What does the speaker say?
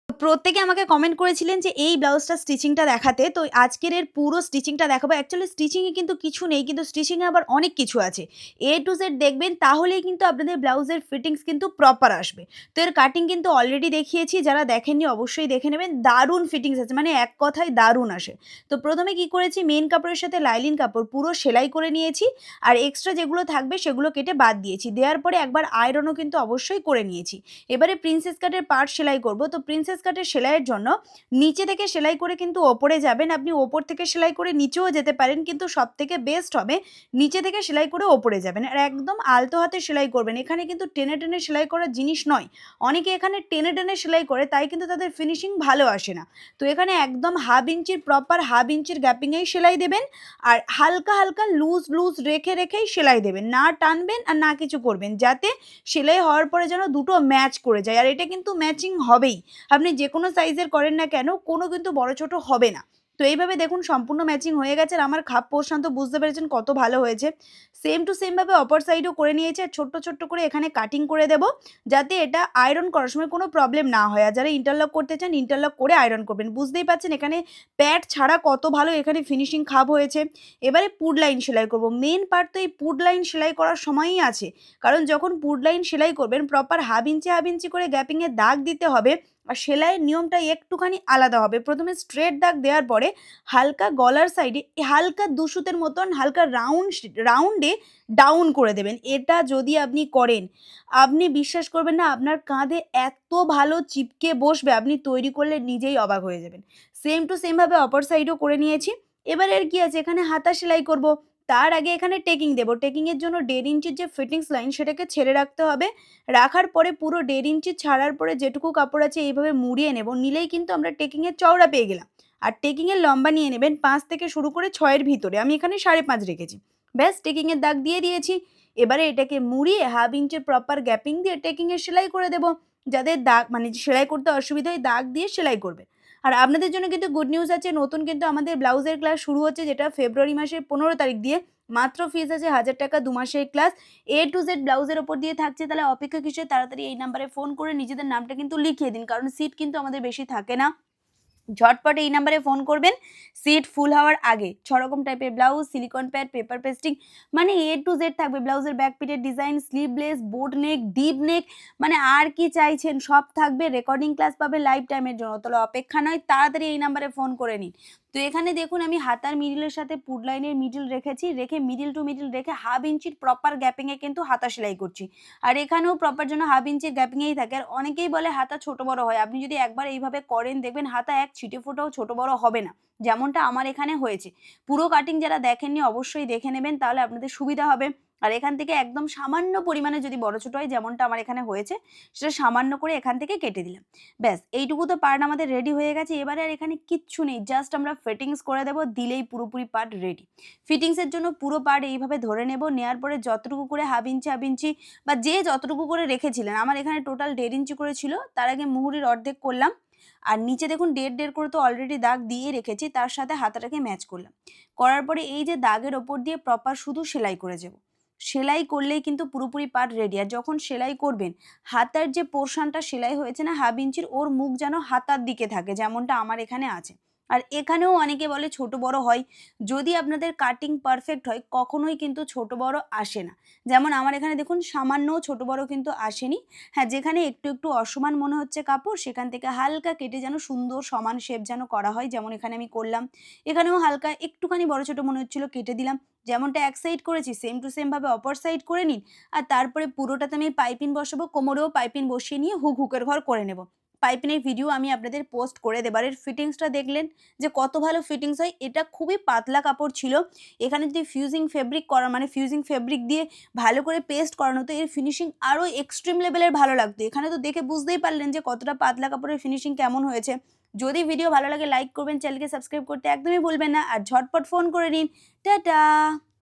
প্রত্যেকে আমাকে কমেন্ট করেছিলেন যে এই ব্লাউজটা স্টিচিংটা দেখাতে। তো আজকের এর পুরো স্টিচিংটা দেখাবো। অ্যাকচুয়ালি স্টিচিং এ কিন্তু কিছু নেই। কিন্তু স্টিচিং এ আবার অনেক কিছু আছে। A to Z দেখবেন তাহলেই কিন্তু আপনাদের ব্লাউজের ফিটিংস কিন্তু প্রপার আসবে। তো এর কাটিং কিন্তু অলরেডি দেখিয়েছি। যারা দেখেননি অবশ্যই দেখে নেবেন। দারুণ ফিটিংস আছে। মানে এক কথায় দারুণ আসে। তো ১ম এ কি করেছি মেইন কাপড়ের সাথে লাইলিন কাপড় পুরো সেলাই করে নিয়েছি। আর এক্সট্রা যেগুলো থাকবে সেগুলো কেটে বাদ দিয়েছি। দেওয়ার পরে একবার আয়রনও কিন্তু অবশ্যই করে নিয়েছি। এবারে প্রিন্সেস কাটের পাড় সেলাই করব। তো প্রিন্সেস কাটের সেলাইয়ের জন্য নিচে থেকে সেলাই করে কিন্তু ওপরে যাবেন। আপনি ওপর থেকে সেলাই করে নিচেও যেতে পারেন। কিন্তু সবথেকে বেস্ট হবে নিচে থেকে সেলাই করে ওপরে যাবেন। আর একদম আলতো হাতে সেলাই করবেন। এখানে কিন্তু টেনে, টেনে সেলাই করার জিনিস নয়। অনেকে এখানে টেনে, টেনে সেলাই করে তাই কিন্তু তাদের ফিনিশিং ভালো আসে না। তো এখানে একদম হাফ ইঞ্চির প্রপার হাফ ইঞ্চির গ্যাপিং এই সেলাই দেবেন। আর হালকা, হালকা লুজ, লুজ রেখে, রেখেই সেলাই দেবেন। না টানবেন আর না কিছু করবেন। যাতে সেলাই হওয়ার পরে যেন দুটো ম্যাচ করে যায়। আর এটা কিন্তু ম্যাচিং হবেই। আপনি যেকোনো সাইজের করেন না কেন, কোনো কিন্তু বড় ছোট হবে না। তো এইভাবে দেখুন সম্পূর্ণ ম্যাচিং হয়ে গেছে আর আমার খাপ পোরশন তো বুঝতে পেরেছেন কত ভালো হয়েছে। সেম টু সেম ভাবে অপর সাইডও করে নিয়েছি আর ছোট্ট, ছোট্ট করে এখানে কাটিং করে দেব। যাতে এটা আয়রন করার সময় কোনো প্রবলেম না হয়। আর যারা ইন্টারলক করতে চান ইন্টারলক করে আয়রন করবেন। বুঝতেই পারছেন এখানে প্যাড ছাড়া কত ভালো এখানে ফিনিশিং খাপ হয়েছে। এবারে পুড লাইন সেলাই করব। মেইন পার্ট তো এই পুড লাইন সেলাই করার সময়ই আছে। কারণ যখন পুড লাইন সেলাই করবেন প্রপার হাফ ইঞ্চি করে গ্যাপিং এ দাগ দিতে হবে। আর সেলাইয়ের নিয়মটা একটুখানি আলাদা হবে। ১ম এ স্ট্রেট দাগ দেওয়ার পরে হালকা গলার সাইডে হালকা ২ সুতের মতন হালকা রাউন্ডে ডাউন করে দেবেন। এটা যদি আপনি করেন, আপনি বিশ্বাস করবেন না আপনার কাঁধে এত ভালো চিপকে বসবে আপনি তৈরি করলে নিজেই অবাক হয়ে যাবেন। সেম টু সেম ভাবে অপর সাইডও করে নিয়েছি। এবার এর কি আছে এখানে হাতা সেলাই করব। তার আগে এখানে টেকিং দেব। টেকিং এর জন্য ১.৫ ইঞ্চির যে ফিটিংস লাইন সেটাকে ছেড়ে রাখতে হবে। রাখার পরে পুরো ১.৫ ইঞ্চি ছাড়ার পরে যেটুকু কাপড় আছে এইভাবে মুড়িয়ে নেব। নিলেই কিন্তু আমরা টেকিং এর চওড়া পেয়ে গেলাম। আর টেকিং এর লম্বা নিয়ে নেবেন ৫ থেকে শুরু করে ৬ এর ভিতরে। আমি এখানে ৫.৫ রেখেছি। ব্যাস টেকিং এর দাগ দিয়ে দিয়েছি। এবারে এটাকে মুড়িয়ে হাফ ইঞ্চির প্রপার গ্যাপিং দিয়ে টেকিং এর সেলাই করে দেব। যাদের দাগ মানে সেলাই করতে অসুবিধা হয় দাগ দিয়ে সেলাই করবে। আর আপনাদের জন্য কিন্তু গুড নিউজ আছে নতুন কিন্তু আমাদের ব্লাউজের ক্লাস শুরু হচ্ছে যেটা ফেব্রুয়ারি মাসের ১৫ তারিখ দিয়ে। মাত্র ফিস আছে ৳১,০০০ ২ মাসের ক্লাস। A to Z ব্লাউজের উপর দিয়ে থাকছে তাহলে অপেক্ষা কিসের? তাড়াতাড়ি এই নাম্বারে ফোন করে নিজেদের নামটা কিন্তু লিখিয়ে দিন। কারণ সিট কিন্তু আমাদের বেশি থাকে না। ঝটপট এই নাম্বারে ফোন করবেন সিট ফুল হওয়ার আগে। ৬ রকম টাইপের blouse, silicon pad, paper pasting মানে A to Z থাকবে। ব্লাউজের ব্যাক পিটের design, sleeveless, boat neck, deep neck মানে আর কি চাইছেন সব থাকবে। রেকর্ডিং ক্লাস পাবে লাইফ টাইমের জন্য। তাহলে অপেক্ষা নয় তাড়াতাড়ি এই নাম্বারে ফোন করে নিন। তো এখানে দেখুন আমি হাতার মিডলের সাথে পুড লাইনের মিডল রেখেছি। রেখে মিডল টু মিডল রেখে হাফ ইঞ্চির প্রপার গ্যাপিং এ কিন্তু হাতা সেলাই করছি। আর এখানেও প্রপার জন্য হাফ ইঞ্চির গ্যাপিং এই থাকে। আর অনেকেই বলে হাতা ছোট বড় হয়। আপনি যদি একবার এইভাবে করেন দেখবেন হাতা এক ছিটে ফোঁটাও ছোট বড় হবে না। যেমনটা আমার এখানে হয়েছে। পুরো কাটিং যারা দেখেননি অবশ্যই দেখে নেবেন তাহলে আপনাদের সুবিধা হবে। আর এখান থেকে একদম সামান্য পরিমাণে যদি বড় ছোট হয় যেমনটা আমার এখানে হয়েছে সেটা সামান্য করে এখান থেকে কেটে দিলাম। ব্যাস এইটুকু তো পার্ট আমাদের রেডি হয়ে গেছে। এবারে আর এখানে কিচ্ছু নেই। জাস্ট আমরা ফিটিংস করে দেব দিলেই পুরোপুরি পার্ট রেডি। ফিটিংস এর জন্য পুরো পার্ট এইভাবে ধরে নেব। নেয়ার পরে যতটুকু করে হাফ ইঞ্চি বা যে যতটুকু করে রেখেছিলেন আমার এখানে টোটাল ১.৫ ইঞ্চি করে ছিল। তার আগে মুহুরির অর্ধেক করলাম। আর নিচে দেখুন ১.৫ করে তো অলরেডি দাগ দিয়ে রেখেছি। তার সাথে হাতাটাকে ম্যাচ করলাম। করার পরে এই যে দাগের ওপর দিয়ে প্রপার শুধু সেলাই করে যাব। সেলাই করলেই কিন্তু পুরোপুরি পার্ট রেডি। আর যখন সেলাই করবেন হাতার যে পোরশনটা সেলাই হয়েছে না হাফ ইঞ্চির ওর মুখ যেন হাতার দিকে থাকে যেমনটা আমার এখানে আছে। আর এখানেও অনেকে বলে ছোট বড় হয়। যদি আপনাদের কাটিং পারফেক্ট হয় কখনোই কিন্তু ছোট বড় আসে না। যেমন আমার এখানে দেখুন সামান্যও ছোট বড় কিন্তু আসেনি। হ্যাঁ, যেখানে একটু, একটু অসমান মনে হচ্ছে কাপড় সেখান থেকে হালকা কেটে যেন সুন্দর সমান শেপ যেন করা হয় যেমন এখানে আমি করলাম। এখানেও হালকা একটুখানি বড় ছোট মনে হচ্ছিল কেটে দিলাম। যেমনটা এক সাইড করেছি সেম টু সেম ভাবে অপর সাইড করে নিন। আর তারপরে পুরোটাতে আমি পাইপিং বসাবো। কোমরেও পাইপিং বসিয়ে নিয়ে হুকের ঘর করে নেব। পাইপিনের ভিডিও আমি আপনাদের পোস্ট করে দেব। আর এর ফিটিংসটা দেখলেন যে কত ভালো ফিটিংস হয়। এটা খুবই পাতলা কাপড় ছিল। এখানে যদি ফিউজিং ফেব্রিক করা মানে ফিউজিং ফেব্রিক দিয়ে ভালো করে পেস্ট করানো হতো এর ফিনিশিং আরো এক্সট্রিম লেভেলের ভালো লাগতো। এখানে তো দেখে বুঝতেই পারলেন যে কতটা পাতলা কাপড়ের ফিনিশিং কেমন হয়েছে। যদি ভিডিও ভালো লাগে লাইক করবেন, চ্যানেলকে সাবস্ক্রাইব করতে একদমই ভুলবেন না। আর ঝটপট ফোন করে নিন। টাটা।